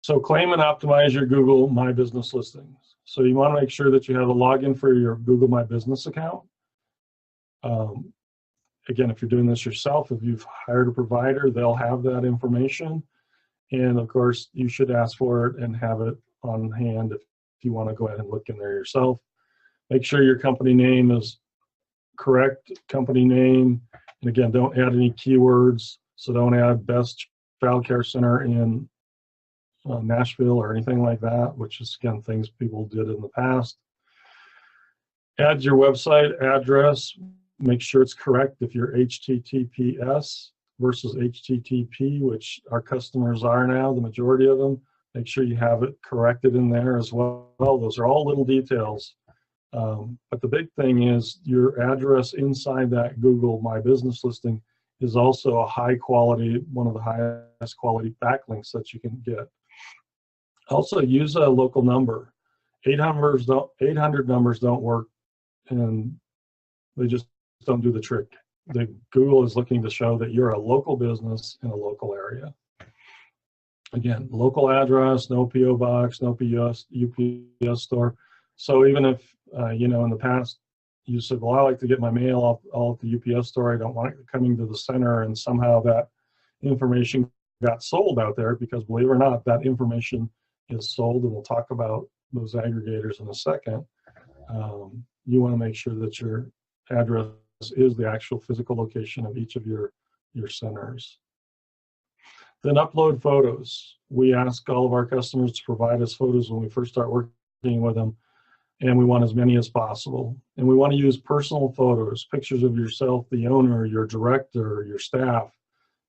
So claim and optimize your Google My Business listings. So you want to make sure that you have a login for your Google My Business account. Again, if you're doing this yourself, if you've hired a provider, they'll have that information. And of course, you should ask for it and have it on hand if you want to go ahead and look in there yourself. Make sure your company name is correct company name. And again, don't add any keywords. So don't add best child care center in Nashville or anything like that, which is, again, things people did in the past. Add your website address. Make sure it's correct if you're HTTPS versus HTTP, which our customers are now, the majority of them. Make sure you have it corrected in there as well. Those are all little details. But the big thing is your address inside that Google My Business listing is also a high quality, one of the highest quality backlinks that you can get. Also use a local number. 800 numbers don't work, and they just don't do the trick. Google is looking to show that you're a local business in a local area. Again, local address, no PO box, no UPS store. So even if, you know, in the past you said, well, I like to get my mail all at the UPS store, I don't want it coming to the center, and somehow that information got sold out there, because believe it or not, that information is sold, and we'll talk about those aggregators in a second. You want to make sure that your address is the actual physical location of each of your centers. Then upload photos. We ask all of our customers to provide us photos when we first start working with them, and we want as many as possible. And we want to use personal photos, pictures of yourself, the owner, your director, your staff,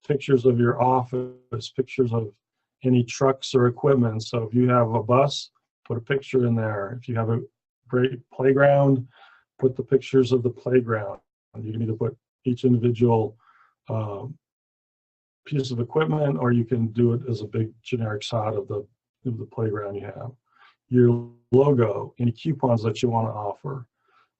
pictures of your office, pictures of any trucks or equipment. So if you have a bus, put a picture in there. If you have a great playground, put the pictures of the playground. You can either put each individual piece of equipment, or you can do it as a big generic shot of the playground you have. Your logo, any coupons that you want to offer,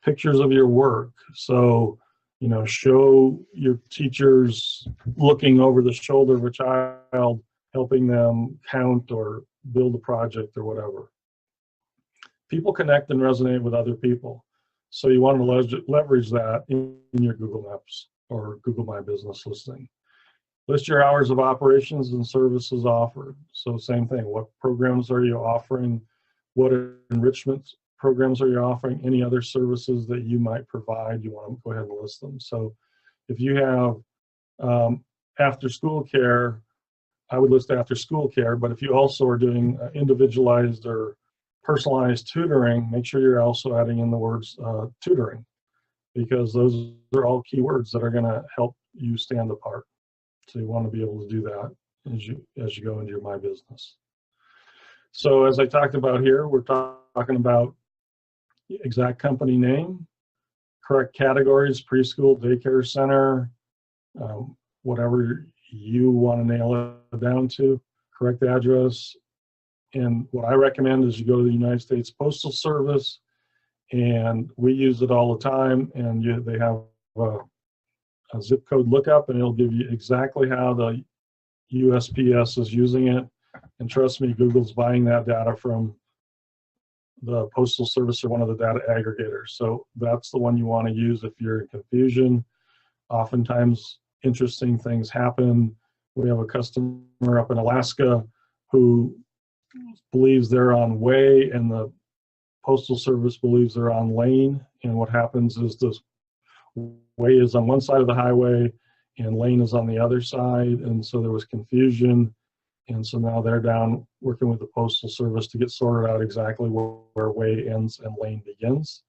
pictures of your work. So, you know, show your teachers looking over the shoulder of a child, helping them count or build a project or whatever. People connect and resonate with other people. So you want to leverage that in your Google Maps or Google My Business listing. List your hours of operations and services offered. So same thing, what programs are you offering? What enrichment programs are you offering? Any other services that you might provide, you want to go ahead and list them. So if you have after school care, I would list after school care, but if you also are doing individualized or personalized tutoring, make sure you're also adding in the words tutoring, because those are all keywords that are going to help you stand apart. So you want to be able to do that as you go into your My Business. So as I talked about here, we're talking about exact company name, correct categories, preschool, daycare center, whatever you want to nail it down to, correct address. And what I recommend is you go to the United States Postal Service, and we use it all the time, and they have a zip code lookup, and it'll give you exactly how the USPS is using it. And trust me, Google's buying that data from the Postal Service or one of the data aggregators. So that's the one you want to use if you're in confusion. Oftentimes, interesting things happen. We have a customer up in Alaska who believes they're on way, and the Postal Service believes they're on lane. And what happens is this way is on one side of the highway and lane is on the other side, and so there was confusion. And so now they're down working with the Postal Service to get sorted out exactly where way ends and lane begins.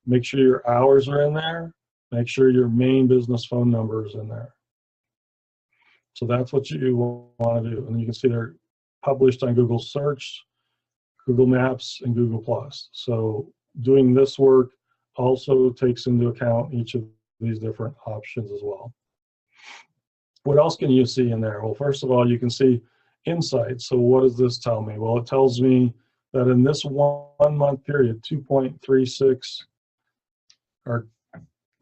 Make sure your hours are in there. Make sure your main business phone number is in there. So that's what you want to do. And you can see they're published on Google Search, Google Maps, and Google+. So doing this work also takes into account each of these different options as well. What else can you see in there? Well, first of all, you can see insights. So what does this tell me? Well, it tells me that in this 1 month period, 2.36 or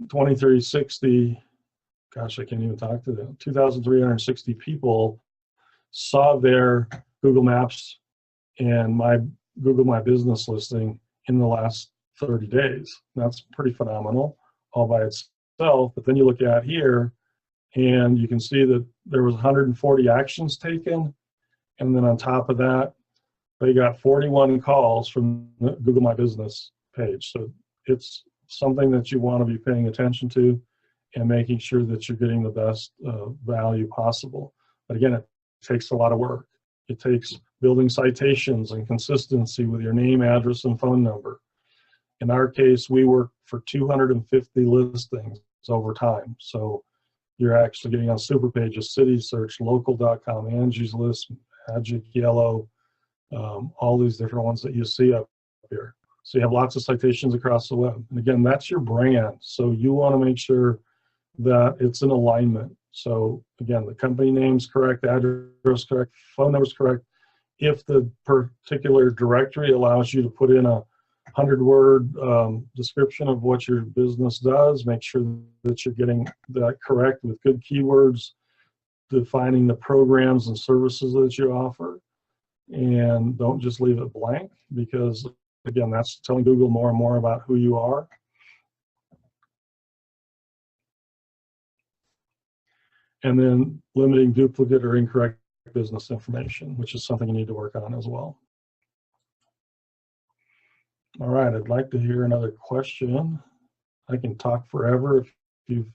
2360, gosh, I can't even talk to them, 2,360 people saw their Google Maps and my Google My Business listing in the last 30 days. That's pretty phenomenal all by itself. But then you look at here and you can see that there was 140 actions taken. And then on top of that, they got 41 calls from the Google My Business page. So it's something that you want to be paying attention to and making sure that you're getting the best value possible. But again, it takes a lot of work. It takes building citations and consistency with your name, address, and phone number. In our case, we work for 250 listings over time. So you're actually getting on super pages, CitySearch, Local.com, Angie's List, Magic Yellow, all these different ones that you see up here. So you have lots of citations across the web. And again, that's your brand. So you want to make sure that it's in alignment. So again, the company name's correct, address correct, phone number's correct. If the particular directory allows you to put in a 100-word description of what your business does, make sure that you're getting that correct with good keywords, defining the programs and services that you offer, and don't just leave it blank, because again, that's telling Google more and more about who you are. And then limiting duplicate or incorrect business information, which is something you need to work on as well. All right, I'd like to hear another question. I can talk forever. If you've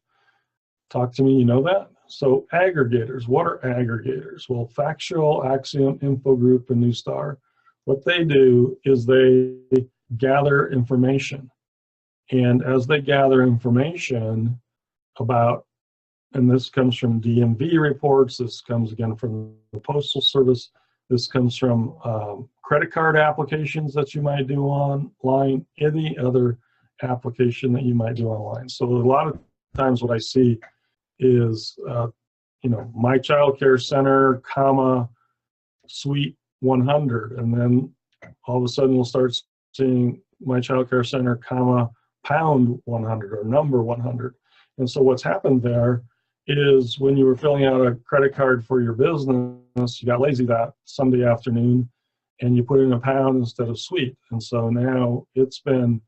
talked to me, you know that. So aggregators, what are aggregators? Well, Factual, Acxiom, Infogroup, and Neustar, what they do is they gather information. And as they gather information about, and this comes from DMV reports, this comes again from the Postal Service, this comes from credit card applications that you might do online, any other application that you might do online. So a lot of times what I see is, you know, My Child Care Center, comma, Suite 100, and then all of a sudden we'll start seeing My Child Care Center, comma, pound 100 or number 100. And so what's happened there is when you were filling out a credit card for your business, you got lazy that Sunday afternoon and you put in a pound instead of suite. And so now it's been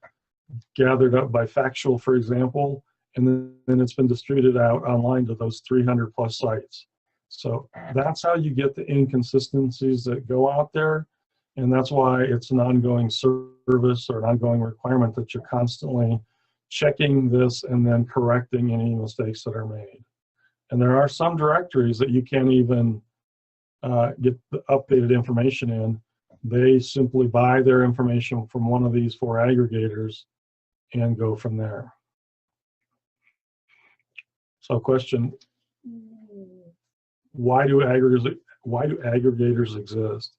gathered up by Factual, for example, and then it's been distributed out online to those 300 plus sites. So that's how you get the inconsistencies that go out there. And that's why it's an ongoing service or an ongoing requirement that you're constantly checking this and then correcting any mistakes that are made. And there are some directories that you can't even get the updated information in. They simply buy their information from one of these 4 aggregators and go from there. So question, why do aggregators exist?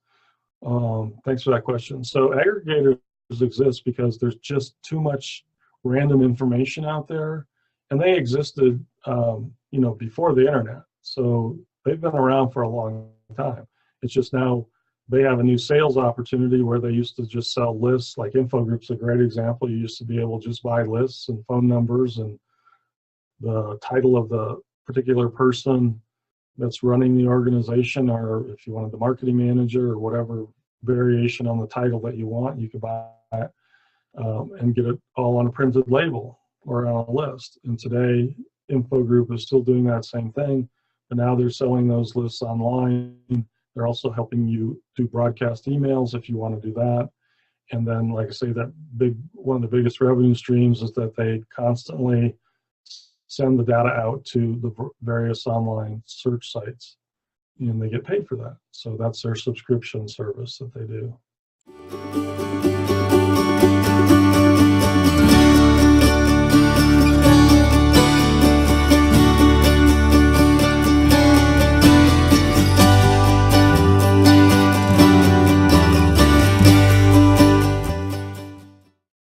Thanks for that question. So aggregators exist because there's just too much random information out there, and they existed you know, before the internet. So they've been around for a long time. It's just now they have a new sales opportunity where they used to just sell lists. Like Infogroup's a great example. You used to be able to just buy lists and phone numbers and the title of the particular person that's running the organization, or if you wanted the marketing manager or whatever variation on the title that you want, you could buy it and get it all on a printed label or on a list. And today, Infogroup is still doing that same thing, but now they're selling those lists online. They're also helping you do broadcast emails if you want to do that. And then, like I say, that one of the biggest revenue streams is that they constantly send the data out to the various online search sites, and they get paid for that. So that's their subscription service that they do.